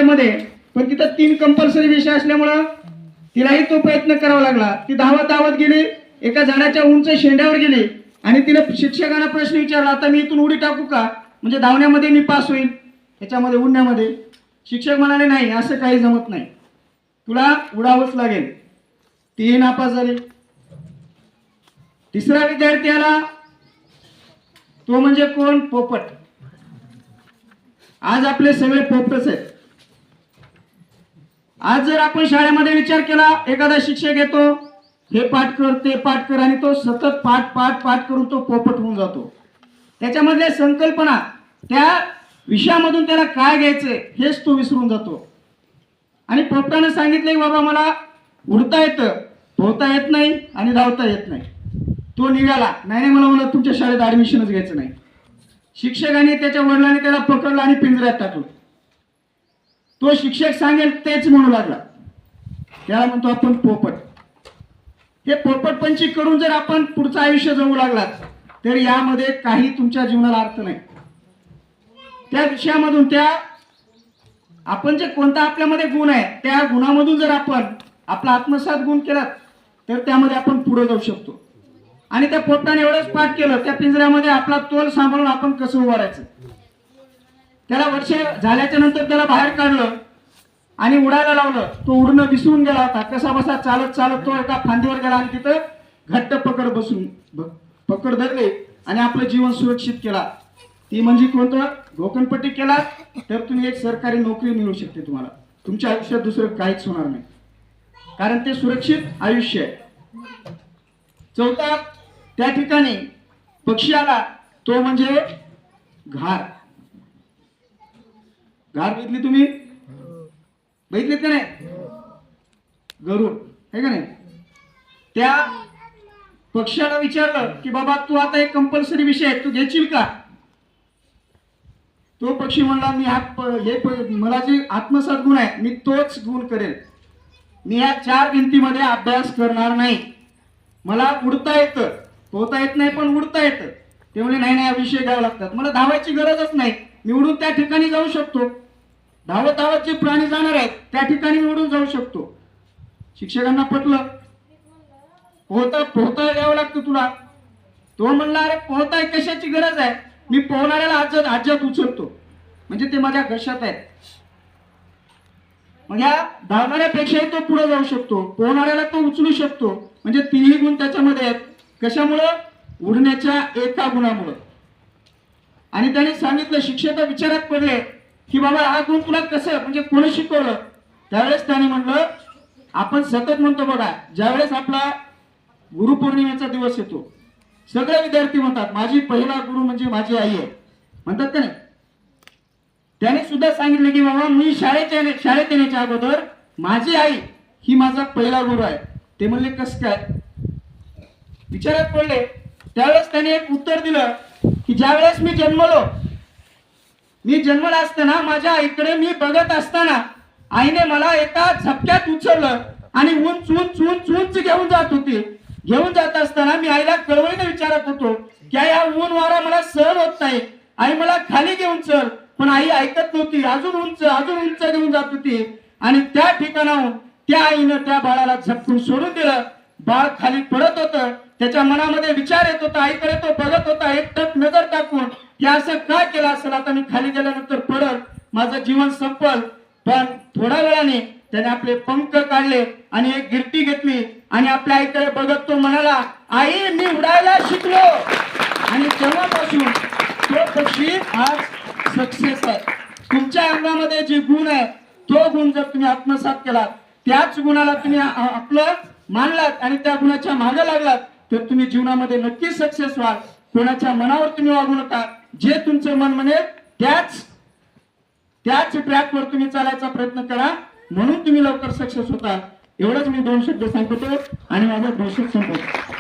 मध्ये, पण तिथं 3 कंपल्सरी विषय असल्यामुळं तिलाही तो प्रयत्न करावा लागला. ती धावत गेली, एका झाडाच्या उंच शेंड्यावर गेली आणि तिने शिक्षकांना प्रश्न विचारला, आता मी इथून उडी टाकू का, म्हणजे धावण्यामध्ये मी पास होईल, त्याच्यामध्ये उडण्यामध्ये. शिक्षक म्हणाले नाही, असं काही जमत नाही, तुला उडावंच लागेल. ती नापास झाली. तिसरा विद्यार्थी आला, तो म्हणजे कोण, पोपट. आज आपले सगळे पोपटच आहेत. आज जर आपण शाळेमध्ये विचार केला, एखादा शिक्षक येतो, हे पाठ कर ते पाठ कर, आणि तो सतत पाठ करून तो पोपट होऊन जातो. त्याच्यामधल्या संकल्पना, त्या विषयामधून त्याला काय घ्यायचंय हेच तो विसरून जातो. आणि पोपटानं सांगितलं की बाबा मला उडता येतं, पोहता येत नाही आणि धावता येत नाही. तो निघाला, नाही मला तुमच्या शाळेत ऍडमिशनच घ्यायचं नाही. शिक्षकांनी त्याच्या वडिलांनी त्याला पकडलं आणि पिंजऱ्यात टाकलं. तो शिक्षक सांगेल तेच म्हणू लागला. त्याला म्हणतो आपण पोपट. हे पोपटपंची करून जर आपण पुढचं आयुष्य जगू लागलात तर यामध्ये काही तुमच्या जीवनाला अर्थ नाही. त्या विषयामधून, त्या आपण जे कोणता आपल्यामध्ये गुण आहे त्या गुणामधून जर आपण आपला आत्मसात गुण केला तर त्यामध्ये आपण पुढे जाऊ शकतो. आणि त्या पोपटाने एवढंच पाठ केलं, त्या पिंजऱ्यामध्ये आपला तोल सांभाळून आपण कसं उभं राहायचं. त्याला वर्ष झाल्याच्या नंतर त्याला बाहेर काढलं आणि उडायला लावलं. तो उडणं विसरून गेला होता. कसा बसा चालत तो एका फांदीवर गेला आणि तिथं घट्ट पकड धरले आणि आपलं जीवन सुरक्षित केला. ती म्हणजे कोणतं, घोकणपट्टी केला तर तुम्ही एक सरकारी नोकरी मिळू शकते. तुम्हाला तुमच्या आयुष्यात दुसरं काहीच होणार नाही, कारण ते सुरक्षित आयुष्य आहे. चौथा, त्या ठिकाणी पक्षी आला, तो म्हणजे घार. घार बघितली तुम्ही, बघितलीत का नाही, गरुड आहे का नाही. त्या पक्षाला विचारलं की बाबा तू आता एक कंपल्सरी विषय आहे, तू घेशील का. तो पक्षी म्हणला मी मला जे आत्मसात गुण आहे मी तोच गुण करेल. मी या 4 भिंतीमध्ये अभ्यास करणार नाही. मला उडता येतं, पोहता येत नाही पण उडता येतं. ते म्हणजे नाही विषय घ्यावे लागतात. मला धावायची गरजच नाही, मी उडून त्या ठिकाणी जाऊ शकतो. धावत जे प्राणी जाणार आहेत त्या ठिकाणी मी उडून जाऊ शकतो. शिक्षकांना पटलं. पोहता यावं लागतं तुला. तो म्हणला अरे पोहताय कशाची गरज आहे, मी पोहणाऱ्याला आज्यात उचलतो, म्हणजे ते माझ्या घशात आहेत. मग या धावणाऱ्यापेक्षाही तो पुढे जाऊ शकतो, पोहणाऱ्याला तो उचलू शकतो. म्हणजे 3ही गुण त्याच्यामध्ये आहेत. कशामुळं, उडण्याच्या एका गुणामुळं. आणि त्याने सांगितलं, शिक्षक विचारात पडले की बाबा हा गुण तुला कसं, म्हणजे कोणी शिकवलं. त्यावेळेस त्याने म्हटलं, आपण सतत म्हणतो बघा, ज्यावेळेस आपला गुरुपौर्णिमेचा दिवस येतो सगळे विद्यार्थी म्हणतात माझी पहिला गुरु म्हणजे माझी आई आहे, म्हणतात का नाही. त्याने सुद्धा सांगितलं की बाबा मी शाळेत येण्याच्या अगोदर माझी आई ही माझा पहिला गुरु आहे. ते म्हणले कसं काय, विचारात पडले. त्यावेळेस त्याने एक उत्तर दिलं की ज्यावेळेस मी जन्मला असताना माझ्या आईकडे मी बघत असताना आईने मला एका झपक्यात उचललं आणि उंच घेऊन जात होती. घेऊन जात असताना मी आईला कळवळीने विचारत होतो की आई हा ऊन वारा मला सहन होत नाही, आई मला खाली घेऊन चल. पण आई ऐकत नव्हती, अजून उंच घेऊन जात होती. आणि त्या ठिकाणाहून त्या आईनं त्या बाळाला झपकून सोडून दिलं. बाळ खाली पडत होतं, त्याच्या मनामध्ये विचार येत होता, आईकडे तो बघत होता एकटक नजर टाकून की असं काय केलं असेल, आता मी खाली गेल्यानंतर पडल, माझं जीवन संपल. पण थोड्या वेळाने त्याने आपले पंख काढले आणि एक गिरटी घेतली आणि आपल्या आईकडे बघत तो म्हणाला, आई मी उडायला शिकलो. आणि तेव्हापासून तो पक्षी आज सक्सेस आहे. तुमच्या अंगामध्ये जे गुण आहे तो गुण जर तुम्ही आत्मसात केलात, त्याच गुणाला तुम्ही आपलं मानलात आणि त्या गुणाच्या मागे लागलात तर तुम्ही जीवनामध्ये नक्कीच सक्सेस व्हाल. कोणाच्या मनावर तुम्ही वागू नका. जे तुमचं मन म्हणेल त्याच ट्रॅकवर तुम्ही चालायचा प्रयत्न करा, म्हणून तुम्ही लवकर सक्सेस होता. एवढंच मी 2 शब्द सांगतो आणि माझा भाषण संपवतो.